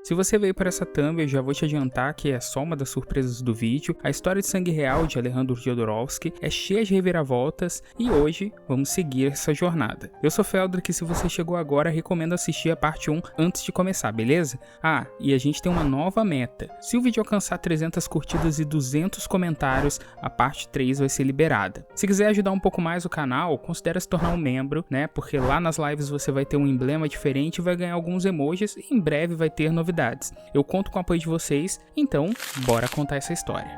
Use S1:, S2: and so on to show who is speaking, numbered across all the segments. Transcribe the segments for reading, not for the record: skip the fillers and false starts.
S1: Se você veio para essa thumb, eu já vou te adiantar que é só uma das surpresas do vídeo. A história de Sangue Real de Alejandro Jodorowsky é cheia de reviravoltas e hoje vamos seguir essa jornada. Eu sou Feldrick e se você chegou agora, recomendo assistir a parte 1 antes de começar, beleza? Ah, e a gente tem uma nova meta. Se o vídeo alcançar 300 curtidas e 200 comentários, a parte 3 vai ser liberada. Se quiser ajudar um pouco mais o canal, considere se tornar um membro, né? Porque lá nas lives você vai ter um emblema diferente, vai ganhar alguns emojis e em breve vai ter novidades. Eu conto com o apoio de vocês, então bora contar essa história.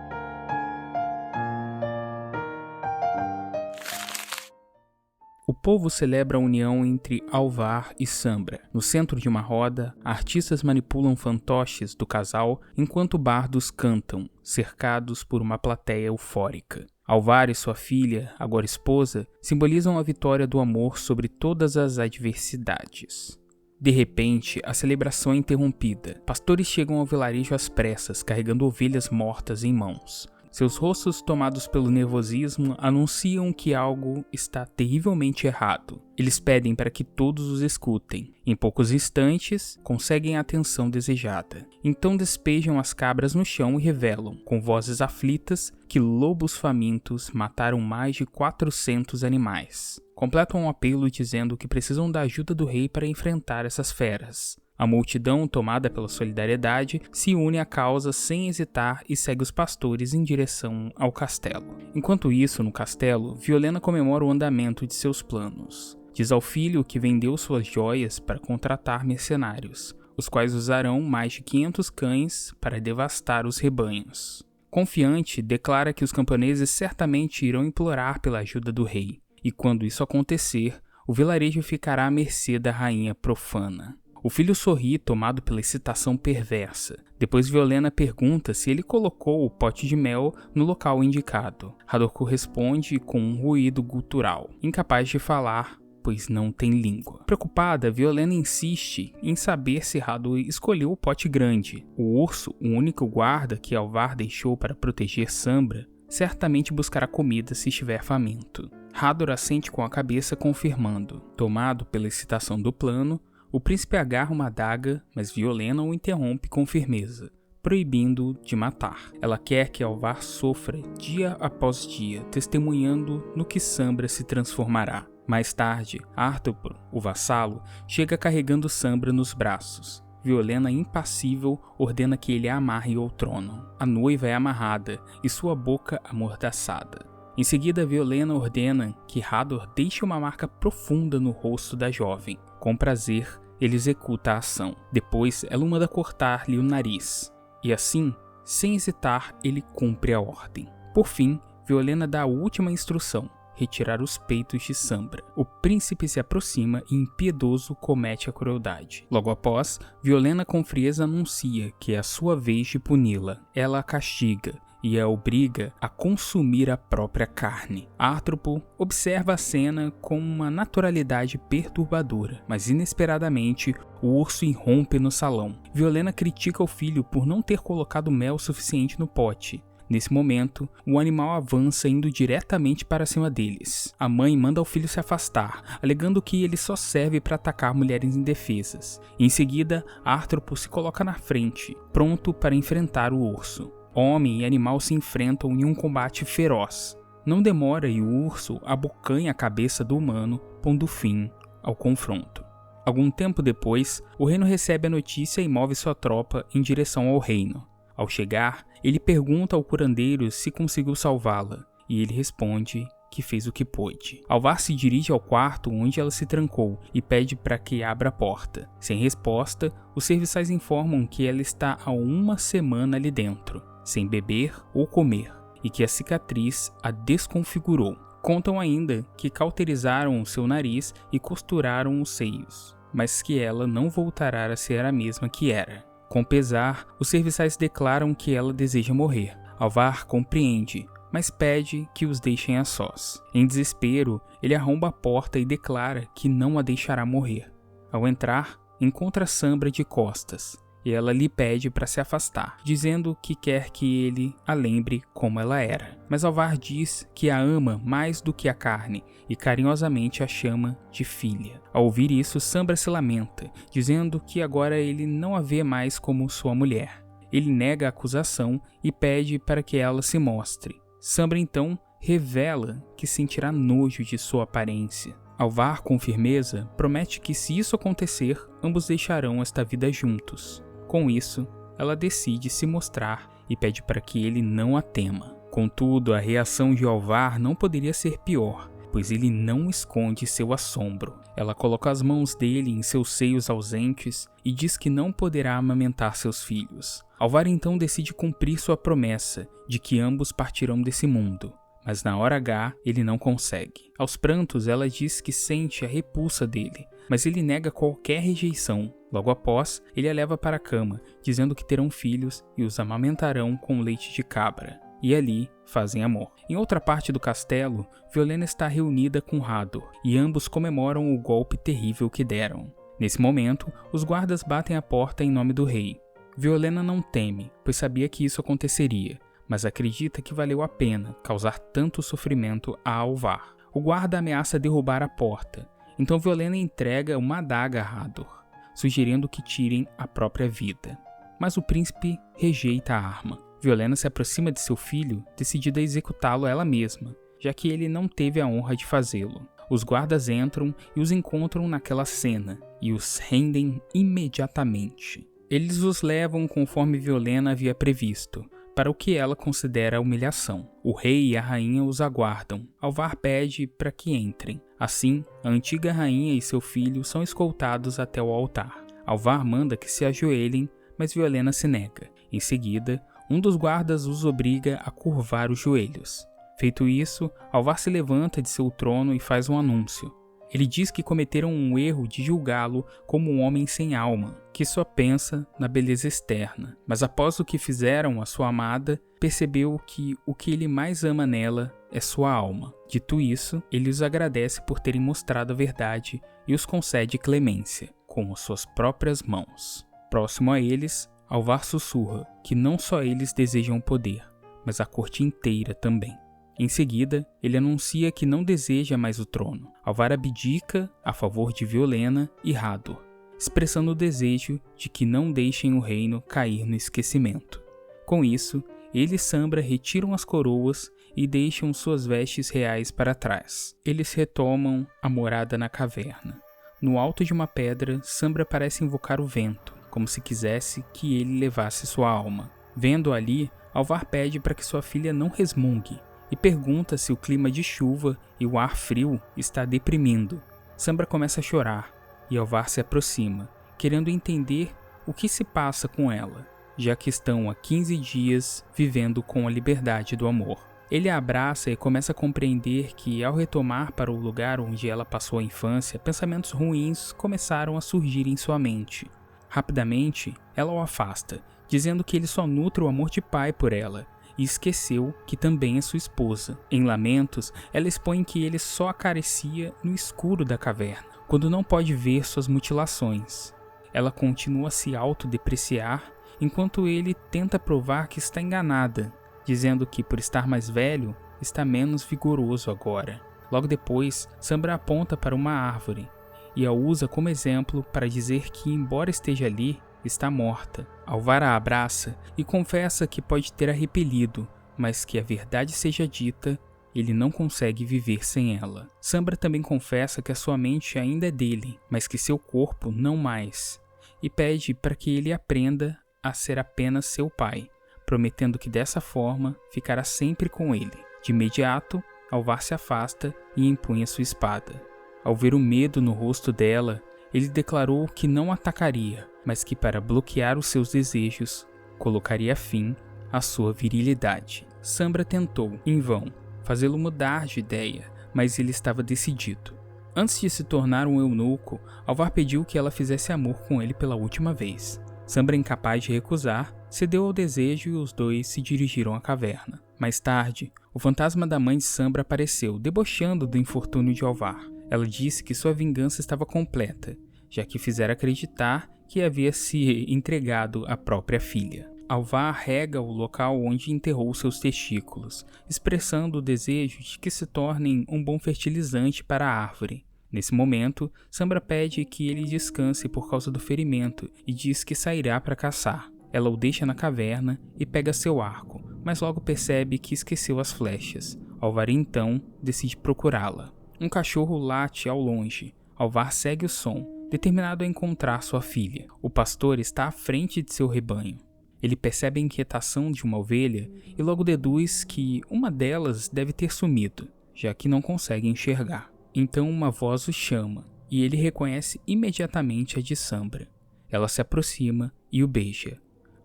S1: O povo celebra a união entre Alvar e Sambra. No centro de uma roda, artistas manipulam fantoches do casal enquanto bardos cantam, cercados por uma plateia eufórica. Alvar e sua filha, agora esposa, simbolizam a vitória do amor sobre todas as adversidades. De repente, a celebração é interrompida. Pastores chegam ao vilarejo às pressas, carregando ovelhas mortas em mãos. Seus rostos, tomados pelo nervosismo, anunciam que algo está terrivelmente errado. Eles pedem para que todos os escutem. Em poucos instantes, conseguem a atenção desejada. Então despejam as cabras no chão e revelam, com vozes aflitas, que lobos famintos mataram mais de 400 animais. Completam um apelo dizendo que precisam da ajuda do rei para enfrentar essas feras. A multidão, tomada pela solidariedade, se une à causa sem hesitar e segue os pastores em direção ao castelo. Enquanto isso, no castelo, Violena comemora o andamento de seus planos. Diz ao filho que vendeu suas joias para contratar mercenários, os quais usarão mais de 500 cães para devastar os rebanhos. Confiante, declara que os camponeses certamente irão implorar pela ajuda do rei, e quando isso acontecer, o vilarejo ficará à mercê da rainha profana. O filho sorri, tomado pela excitação perversa. Depois Violena pergunta se ele colocou o pote de mel no local indicado. Hadorku responde com um ruído gutural, incapaz de falar, pois não tem língua. Preocupada, Violena insiste em saber se Hador escolheu o pote grande. O urso, o único guarda que Alvar deixou para proteger Sambra, certamente buscará comida se estiver faminto. Hador assente com a cabeça, confirmando. Tomado pela excitação do plano, o príncipe agarra uma adaga, mas Violena o interrompe com firmeza, proibindo-o de matar. Ela quer que Alvar sofra dia após dia, testemunhando no que Sambra se transformará. Mais tarde, Arthur, o vassalo, chega carregando Sambra nos braços. Violena, impassível, ordena que ele a amarre ao trono. A noiva é amarrada e sua boca amordaçada. Em seguida, Violena ordena que Hador deixe uma marca profunda no rosto da jovem. Com prazer, ele executa a ação. Depois, ela o manda cortar-lhe o nariz. E assim, sem hesitar, ele cumpre a ordem. Por fim, Violena dá a última instrução: retirar os peitos de Sambra. O príncipe se aproxima e, impiedoso, comete a crueldade. Logo após, Violena com frieza anuncia que é a sua vez de puni-la. Ela a castiga e a obriga a consumir a própria carne. Arthur observa a cena com uma naturalidade perturbadora, mas inesperadamente o urso irrompe no salão. Violena critica o filho por não ter colocado mel suficiente no pote. Nesse momento, o animal avança indo diretamente para cima deles. A mãe manda o filho se afastar, alegando que ele só serve para atacar mulheres indefesas. Em seguida, Arthur se coloca na frente, pronto para enfrentar o urso. Homem e animal se enfrentam em um combate feroz. Não demora e o urso abocanha a cabeça do humano, pondo fim ao confronto. Algum tempo depois, o reino recebe a notícia e move sua tropa em direção ao reino. Ao chegar, ele pergunta ao curandeiro se conseguiu salvá-la, e ele responde que fez o que pôde. Alvar se dirige ao quarto onde ela se trancou e pede para que abra a porta. Sem resposta, os serviçais informam que ela está há uma semana ali dentro, sem beber ou comer, e que a cicatriz a desconfigurou. Contam ainda que cauterizaram o seu nariz e costuraram os seios, mas que ela não voltará a ser a mesma que era. Com pesar, os serviçais declaram que ela deseja morrer. Alvar compreende, mas pede que os deixem a sós. Em desespero, ele arromba a porta e declara que não a deixará morrer. Ao entrar, encontra Sambra de costas e ela lhe pede para se afastar, dizendo que quer que ele a lembre como ela era. Mas Alvar diz que a ama mais do que a carne e carinhosamente a chama de filha. Ao ouvir isso, Sambra se lamenta, dizendo que agora ele não a vê mais como sua mulher. Ele nega a acusação e pede para que ela se mostre. Sambra então revela que sentirá nojo de sua aparência. Alvar, com firmeza, promete que se isso acontecer, ambos deixarão esta vida juntos. Com isso, ela decide se mostrar e pede para que ele não a tema. Contudo, a reação de Alvar não poderia ser pior, pois ele não esconde seu assombro. Ela coloca as mãos dele em seus seios ausentes e diz que não poderá amamentar seus filhos. Alvar então decide cumprir sua promessa de que ambos partirão desse mundo. Mas na hora H, ele não consegue. Aos prantos, ela diz que sente a repulsa dele, mas ele nega qualquer rejeição. Logo após, ele a leva para a cama, dizendo que terão filhos e os amamentarão com leite de cabra. E ali, fazem amor. Em outra parte do castelo, Violena está reunida com Hador, e ambos comemoram o golpe terrível que deram. Nesse momento, os guardas batem a porta em nome do rei. Violena não teme, pois sabia que isso aconteceria, mas acredita que valeu a pena causar tanto sofrimento a Alvar. O guarda ameaça derrubar a porta, então Violena entrega uma adaga a Hador, sugerindo que tirem a própria vida. Mas o príncipe rejeita a arma. Violena se aproxima de seu filho, decidida a executá-lo ela mesma, já que ele não teve a honra de fazê-lo. Os guardas entram e os encontram naquela cena, e os rendem imediatamente. Eles os levam conforme Violena havia previsto, para o que ela considera humilhação. O rei e a rainha os aguardam. Alvar pede para que entrem. Assim, a antiga rainha e seu filho são escoltados até o altar. Alvar manda que se ajoelhem, mas Violena se nega. Em seguida, um dos guardas os obriga a curvar os joelhos. Feito isso, Alvar se levanta de seu trono e faz um anúncio. Ele diz que cometeram um erro de julgá-lo como um homem sem alma, que só pensa na beleza externa. Mas após o que fizeram à sua amada, percebeu que o que ele mais ama nela é sua alma. Dito isso, ele os agradece por terem mostrado a verdade e os concede clemência, com as suas próprias mãos. Próximo a eles, Alvar sussurra que não só eles desejam o poder, mas a corte inteira também. Em seguida, ele anuncia que não deseja mais o trono. Alvar abdica a favor de Violena e Hador, expressando o desejo de que não deixem o reino cair no esquecimento. Com isso, ele e Sambra retiram as coroas e deixam suas vestes reais para trás. Eles retomam a morada na caverna. No alto de uma pedra, Sambra parece invocar o vento, como se quisesse que ele levasse sua alma. Vendo ali, Alvar pede para que sua filha não resmungue, e pergunta se o clima de chuva e o ar frio está deprimindo. Sambra começa a chorar, e Alvar se aproxima, querendo entender o que se passa com ela, já que estão há 15 dias vivendo com a liberdade do amor. Ele a abraça e começa a compreender que, ao retomar para o lugar onde ela passou a infância, pensamentos ruins começaram a surgir em sua mente. Rapidamente, ela o afasta, dizendo que ele só nutre o amor de pai por ela, e esqueceu que também é sua esposa. Em lamentos, ela expõe que ele só acaricia no escuro da caverna, quando não pode ver suas mutilações. Ela continua a se autodepreciar, enquanto ele tenta provar que está enganada, dizendo que por estar mais velho, está menos vigoroso agora. Logo depois, Sambra aponta para uma árvore, e a usa como exemplo para dizer que, embora esteja ali, está morta. Alvar a abraça e confessa que pode ter a repelido, mas que a verdade seja dita, ele não consegue viver sem ela. Sambra também confessa que a sua mente ainda é dele, mas que seu corpo não mais, e pede para que ele aprenda a ser apenas seu pai, prometendo que dessa forma ficará sempre com ele. De imediato, Alvar se afasta e empunha sua espada. Ao ver o medo no rosto dela, ele declarou que não atacaria, mas que para bloquear os seus desejos, colocaria fim à sua virilidade. Sambra tentou, em vão, fazê-lo mudar de ideia, mas ele estava decidido. Antes de se tornar um eunuco, Alvar pediu que ela fizesse amor com ele pela última vez. Sambra, incapaz de recusar, cedeu ao desejo e os dois se dirigiram à caverna. Mais tarde, o fantasma da mãe de Sambra apareceu, debochando do infortúnio de Alvar. Ela disse que sua vingança estava completa, já que fizera acreditar que havia se entregado à própria filha. Alvar rega o local onde enterrou seus testículos, expressando o desejo de que se tornem um bom fertilizante para a árvore. Nesse momento, Sambra pede que ele descanse por causa do ferimento e diz que sairá para caçar. Ela o deixa na caverna e pega seu arco, mas logo percebe que esqueceu as flechas. Alvar então decide procurá-la. Um cachorro late ao longe. Alvar segue o som, determinado a encontrar sua filha. O pastor está à frente de seu rebanho. Ele percebe a inquietação de uma ovelha e logo deduz que uma delas deve ter sumido, já que não consegue enxergar. Então uma voz o chama, e ele reconhece imediatamente a de Sambra. Ela se aproxima e o beija,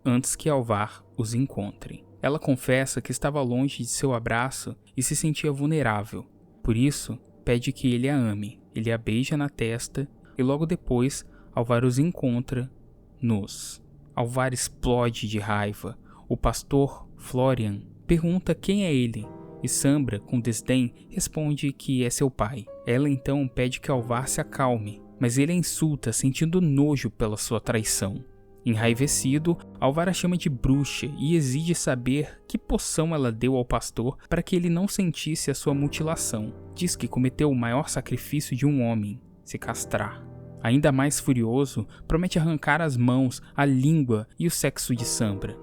S1: antes que Alvar os encontre. Ela confessa que estava longe de seu abraço e se sentia vulnerável. Por isso, pede que ele a ame. Ele a beija na testa e logo depois, Alvar os encontra nus. Alvar explode de raiva. O pastor, Florian, pergunta quem é ele. E Sambra, com desdém, responde que é seu pai. Ela então pede que Alvar se acalme, mas ele a insulta, sentindo nojo pela sua traição. Enraivecido, Alvar a chama de bruxa e exige saber que poção ela deu ao pastor para que ele não sentisse a sua mutilação. Diz que cometeu o maior sacrifício de um homem, se castrar. Ainda mais furioso, promete arrancar as mãos, a língua e o sexo de Sambra.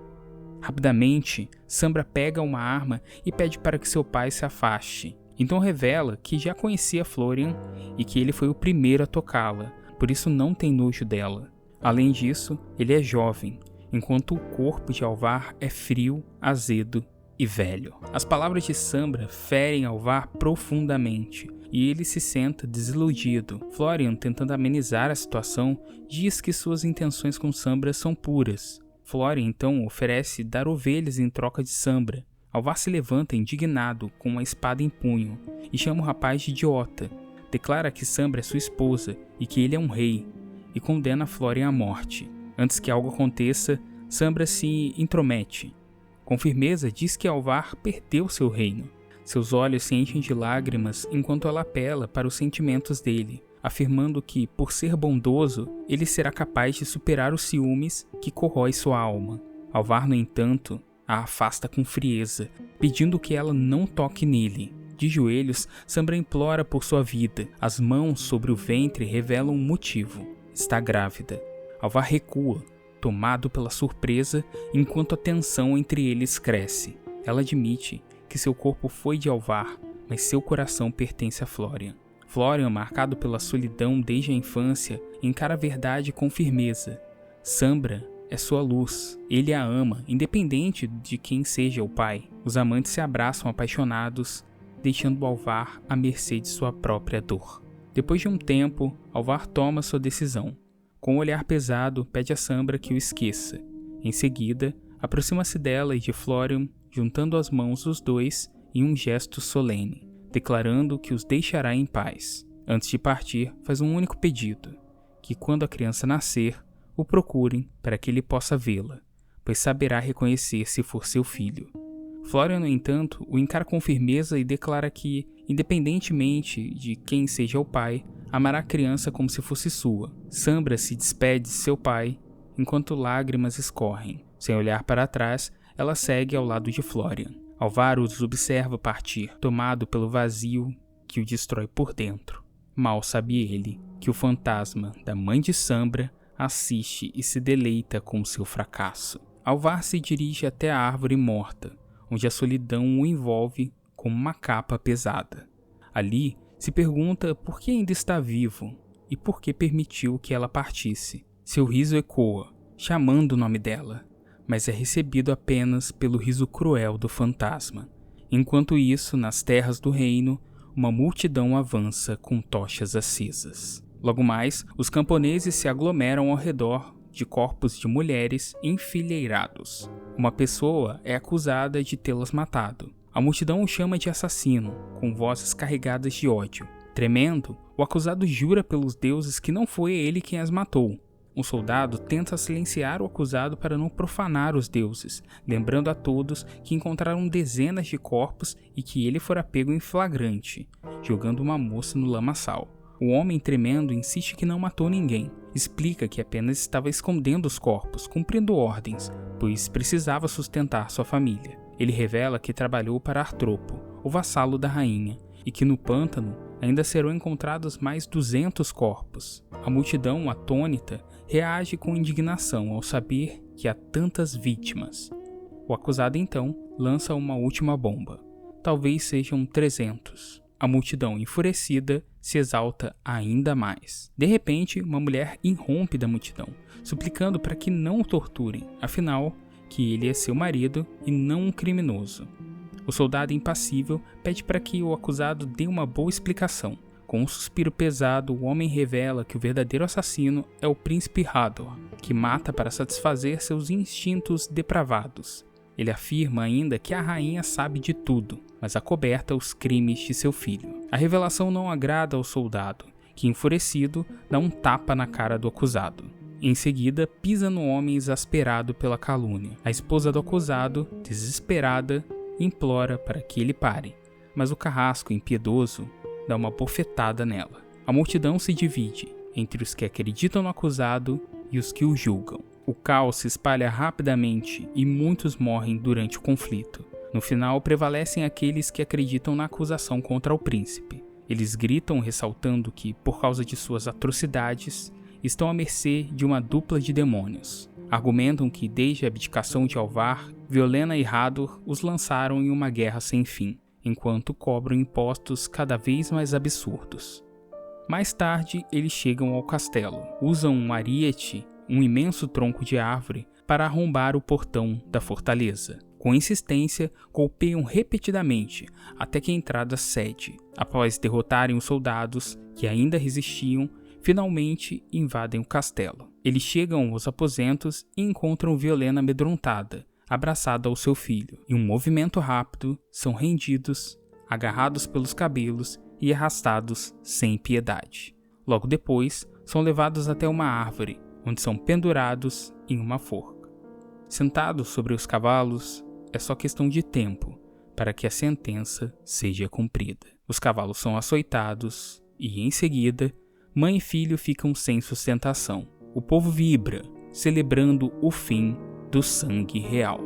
S1: Rapidamente, Sambra pega uma arma e pede para que seu pai se afaste. Então revela que já conhecia Florian e que ele foi o primeiro a tocá-la, por isso não tem nojo dela. Além disso, ele é jovem, enquanto o corpo de Alvar é frio, azedo e velho. As palavras de Sambra ferem Alvar profundamente e ele se senta desiludido. Florian, tentando amenizar a situação, diz que suas intenções com Sambra são puras. Florian então oferece dar ovelhas em troca de Sambra. Alvar se levanta indignado com uma espada em punho e chama o rapaz de idiota. Declara que Sambra é sua esposa e que ele é um rei e condena Florian à morte. Antes que algo aconteça, Sambra se intromete. Com firmeza diz que Alvar perdeu seu reino. Seus olhos se enchem de lágrimas enquanto ela apela para os sentimentos dele, afirmando que, por ser bondoso, ele será capaz de superar os ciúmes que corrói sua alma. Alvar, no entanto, a afasta com frieza, pedindo que ela não toque nele. De joelhos, Sambra implora por sua vida. As mãos sobre o ventre revelam um motivo. Está grávida. Alvar recua, tomado pela surpresa, enquanto a tensão entre eles cresce. Ela admite que seu corpo foi de Alvar, mas seu coração pertence a Florian. Florian, marcado pela solidão desde a infância, encara a verdade com firmeza. Sambra é sua luz. Ele a ama, independente de quem seja o pai. Os amantes se abraçam apaixonados, deixando Alvar à mercê de sua própria dor. Depois de um tempo, Alvar toma sua decisão. Com um olhar pesado, pede a Sambra que o esqueça. Em seguida, aproxima-se dela e de Florian, juntando as mãos dos dois em um gesto solene, declarando que os deixará em paz. Antes de partir, faz um único pedido, que quando a criança nascer, o procurem para que ele possa vê-la, pois saberá reconhecer se for seu filho. Florian, no entanto, o encara com firmeza e declara que, independentemente de quem seja o pai, amará a criança como se fosse sua. Sambra se despede de seu pai, enquanto lágrimas escorrem. Sem olhar para trás, ela segue ao lado de Florian. Alvar os observa partir, tomado pelo vazio que o destrói por dentro. Mal sabe ele que o fantasma da mãe de Sambra assiste e se deleita com seu fracasso. Alvar se dirige até a árvore morta, onde a solidão o envolve como uma capa pesada. Ali, se pergunta por que ainda está vivo e por que permitiu que ela partisse. Seu riso ecoa, chamando o nome dela, mas é recebido apenas pelo riso cruel do fantasma. Enquanto isso, nas terras do reino, uma multidão avança com tochas acesas. Logo mais, os camponeses se aglomeram ao redor de corpos de mulheres enfileirados. Uma pessoa é acusada de tê-las matado. A multidão o chama de assassino, com vozes carregadas de ódio. Tremendo, o acusado jura pelos deuses que não foi ele quem as matou. Um soldado tenta silenciar o acusado para não profanar os deuses, lembrando a todos que encontraram dezenas de corpos e que ele fora pego em flagrante, jogando uma moça no lamaçal. O homem tremendo insiste que não matou ninguém. Explica que apenas estava escondendo os corpos, cumprindo ordens, pois precisava sustentar sua família. Ele revela que trabalhou para Artropo, o vassalo da rainha, e que no pântano ainda serão encontrados mais 200 corpos. A multidão, atônita, reage com indignação ao saber que há tantas vítimas. O acusado então lança uma última bomba. Talvez sejam 300. A multidão, enfurecida, se exalta ainda mais. De repente, uma mulher irrompe da multidão, suplicando para que não o torturem, afinal, que ele é seu marido e não um criminoso. O soldado impassível pede para que o acusado dê uma boa explicação. Com um suspiro pesado, o homem revela que o verdadeiro assassino é o príncipe Hador, que mata para satisfazer seus instintos depravados. Ele afirma ainda que a rainha sabe de tudo, mas acoberta os crimes de seu filho. A revelação não agrada ao soldado, que, enfurecido, dá um tapa na cara do acusado. Em seguida, pisa no homem exasperado pela calúnia. A esposa do acusado, desesperada, implora para que ele pare, mas o carrasco impiedoso dá uma bofetada nela. A multidão se divide entre os que acreditam no acusado e os que o julgam. O caos se espalha rapidamente e muitos morrem durante o conflito. No final, prevalecem aqueles que acreditam na acusação contra o príncipe. Eles gritam ressaltando que, por causa de suas atrocidades, estão à mercê de uma dupla de demônios. Argumentam que, desde a abdicação de Alvar, Violena e Hador os lançaram em uma guerra sem fim, enquanto cobram impostos cada vez mais absurdos. Mais tarde, eles chegam ao castelo, usam um ariete, um imenso tronco de árvore, para arrombar o portão da fortaleza. Com insistência, golpeiam repetidamente, até que a entrada cede. Após derrotarem os soldados, que ainda resistiam, finalmente invadem o castelo. Eles chegam aos aposentos e encontram Violena amedrontada, abraçada ao seu filho. Em um movimento rápido, são rendidos, agarrados pelos cabelos e arrastados sem piedade. Logo depois, são levados até uma árvore, onde são pendurados em uma forca. Sentados sobre os cavalos, é só questão de tempo para que a sentença seja cumprida. Os cavalos são açoitados e, em seguida, mãe e filho ficam sem sustentação. O povo vibra, celebrando o fim do sangue real.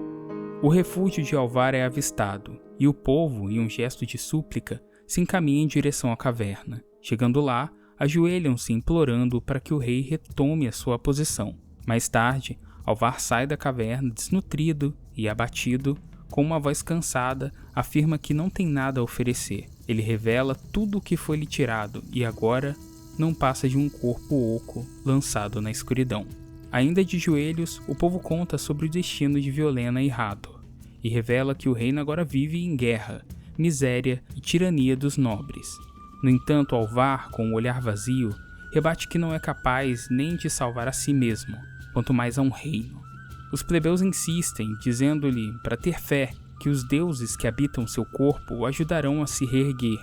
S1: O refúgio de Alvar é avistado, e o povo, em um gesto de súplica, se encaminha em direção à caverna. Chegando lá, ajoelham-se implorando para que o rei retome a sua posição. Mais tarde, Alvar sai da caverna desnutrido e abatido, com uma voz cansada, afirma que não tem nada a oferecer. Ele revela tudo o que foi lhe tirado e agora não passa de um corpo oco lançado na escuridão. Ainda de joelhos, o povo conta sobre o destino de Violena e Hador, e revela que o reino agora vive em guerra, miséria e tirania dos nobres. No entanto, Alvar, com o olhar vazio, rebate que não é capaz nem de salvar a si mesmo, quanto mais a um reino. Os plebeus insistem, dizendo-lhe para ter fé que os deuses que habitam seu corpo o ajudarão a se reerguer,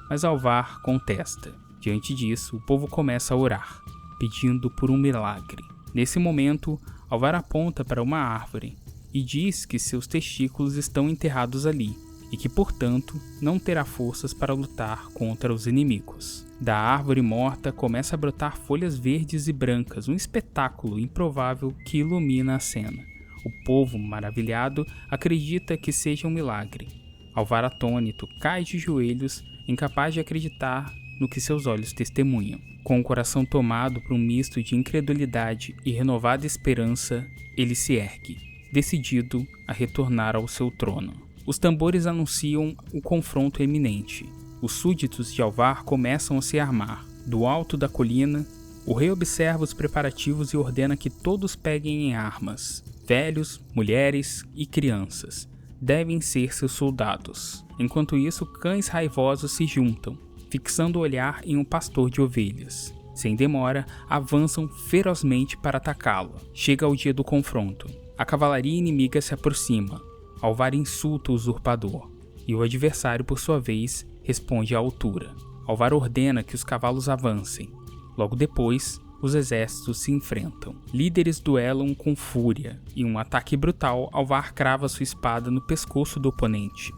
S1: mas Alvar contesta. Diante disso, o povo começa a orar, pedindo por um milagre. Nesse momento, Alvar aponta para uma árvore e diz que seus testículos estão enterrados ali e que, portanto, não terá forças para lutar contra os inimigos. Da árvore morta começa a brotar folhas verdes e brancas, um espetáculo improvável que ilumina a cena. O povo, maravilhado, acredita que seja um milagre. Alvar, atônito, cai de joelhos, incapaz de acreditar no que seus olhos testemunham. Com o coração tomado por um misto de incredulidade e renovada esperança, ele se ergue, decidido a retornar ao seu trono. Os tambores anunciam o confronto iminente. Os súditos de Alvar começam a se armar. Do alto da colina, o rei observa os preparativos e ordena que todos peguem em armas. Velhos, mulheres e crianças devem ser seus soldados. Enquanto isso, cães raivosos se juntam, fixando o olhar em um pastor de ovelhas. Sem demora, avançam ferozmente para atacá-lo. Chega o dia do confronto. A cavalaria inimiga se aproxima. Alvar insulta o usurpador, e o adversário, por sua vez, responde à altura. Alvar ordena que os cavalos avancem. Logo depois, os exércitos se enfrentam. Líderes duelam com fúria, e em um ataque brutal, Alvar crava sua espada no pescoço do oponente.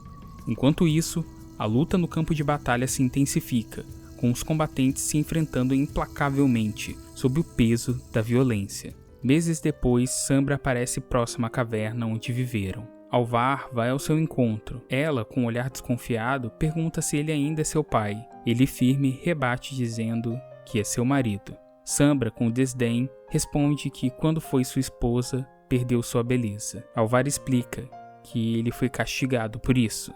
S1: Enquanto isso, a luta no campo de batalha se intensifica, com os combatentes se enfrentando implacavelmente sob o peso da violência. Meses depois, Sambra aparece próxima à caverna onde viveram. Alvar vai ao seu encontro. Ela, com um olhar desconfiado, pergunta se ele ainda é seu pai. Ele firme rebate dizendo que é seu marido. Sambra, com desdém, responde que quando foi sua esposa, perdeu sua beleza. Alvar explica que ele foi castigado por isso,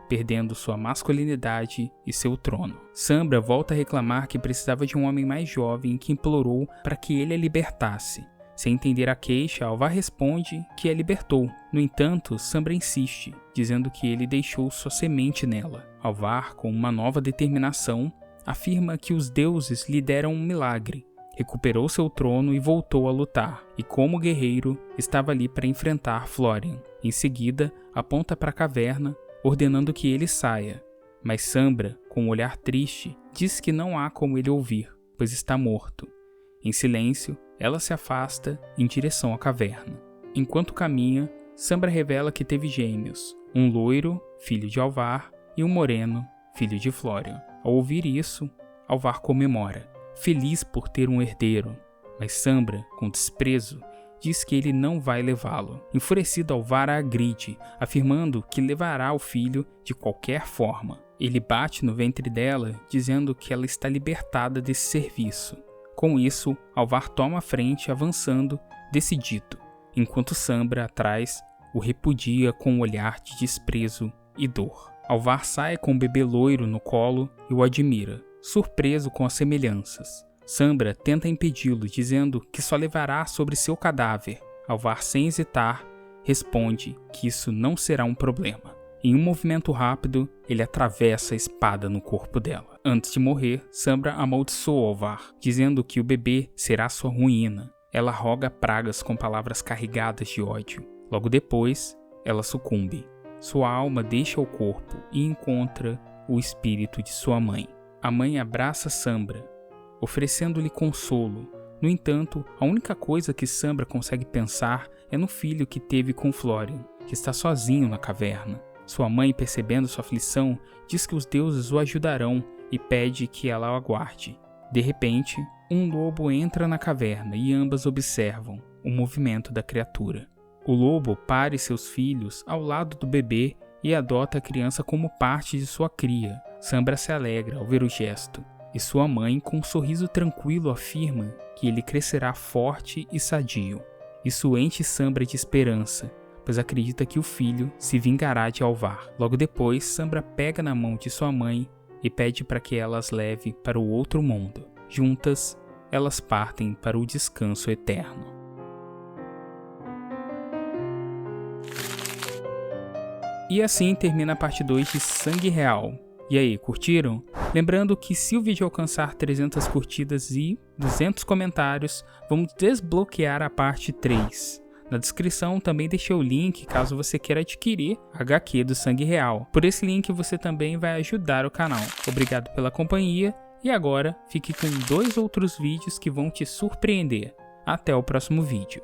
S1: perdendo sua masculinidade e seu trono. Sambra volta a reclamar que precisava de um homem mais jovem que implorou para que ele a libertasse. Sem entender a queixa, Alvar responde que a libertou. No entanto, Sambra insiste, dizendo que ele deixou sua semente nela. Alvar, com uma nova determinação, afirma que os deuses lhe deram um milagre. Recuperou seu trono e voltou a lutar, e como guerreiro, estava ali para enfrentar Florian. Em seguida, aponta para a caverna, ordenando que ele saia. Mas Sambra, com um olhar triste, diz que não há como ele ouvir, pois está morto. Em silêncio, ela se afasta em direção à caverna. Enquanto caminha, Sambra revela que teve gêmeos, um loiro, filho de Alvar, e um moreno, filho de Florian. Ao ouvir isso, Alvar comemora, feliz por ter um herdeiro, mas Sambra, com desprezo, diz que ele não vai levá-lo. Enfurecido, Alvar a agride, afirmando que levará o filho de qualquer forma. Ele bate no ventre dela, dizendo que ela está libertada desse serviço. Com isso, Alvar toma a frente, avançando, decidido, enquanto Sambra, atrás, o repudia com um olhar de desprezo e dor. Alvar sai com o bebê loiro no colo e o admira, surpreso com as semelhanças. Sambra tenta impedi-lo, dizendo que só levará sobre seu cadáver. Alvar, sem hesitar, responde que isso não será um problema. Em um movimento rápido, ele atravessa a espada no corpo dela. Antes de morrer, Sambra amaldiçoa Alvar, dizendo que o bebê será sua ruína. Ela roga pragas com palavras carregadas de ódio. Logo depois, ela sucumbe. Sua alma deixa o corpo e encontra o espírito de sua mãe. A mãe abraça Sambra, oferecendo-lhe consolo. No entanto, a única coisa que Sambra consegue pensar é no filho que teve com Florian, que está sozinho na caverna. Sua mãe, percebendo sua aflição, diz que os deuses o ajudarão e pede que ela o aguarde. De repente, um lobo entra na caverna e ambas observam o movimento da criatura. O lobo para seus filhos ao lado do bebê e adota a criança como parte de sua cria. Sambra se alegra ao ver o gesto, e sua mãe, com um sorriso tranquilo, afirma que ele crescerá forte e sadio. Isso enche Sambra de esperança, pois acredita que o filho se vingará de Alvar. Logo depois, Sambra pega na mão de sua mãe e pede para que ela as leve para o outro mundo. Juntas, elas partem para o descanso eterno. E assim termina a parte 2 de Sangue Real. E aí, curtiram? Lembrando que se o vídeo alcançar 300 curtidas e 200 comentários, vamos desbloquear a parte 3. Na descrição também deixei o link caso você queira adquirir a HQ do Sangue Real. Por esse link você também vai ajudar o canal. Obrigado pela companhia e agora fique com 2 outros vídeos que vão te surpreender. Até o próximo vídeo.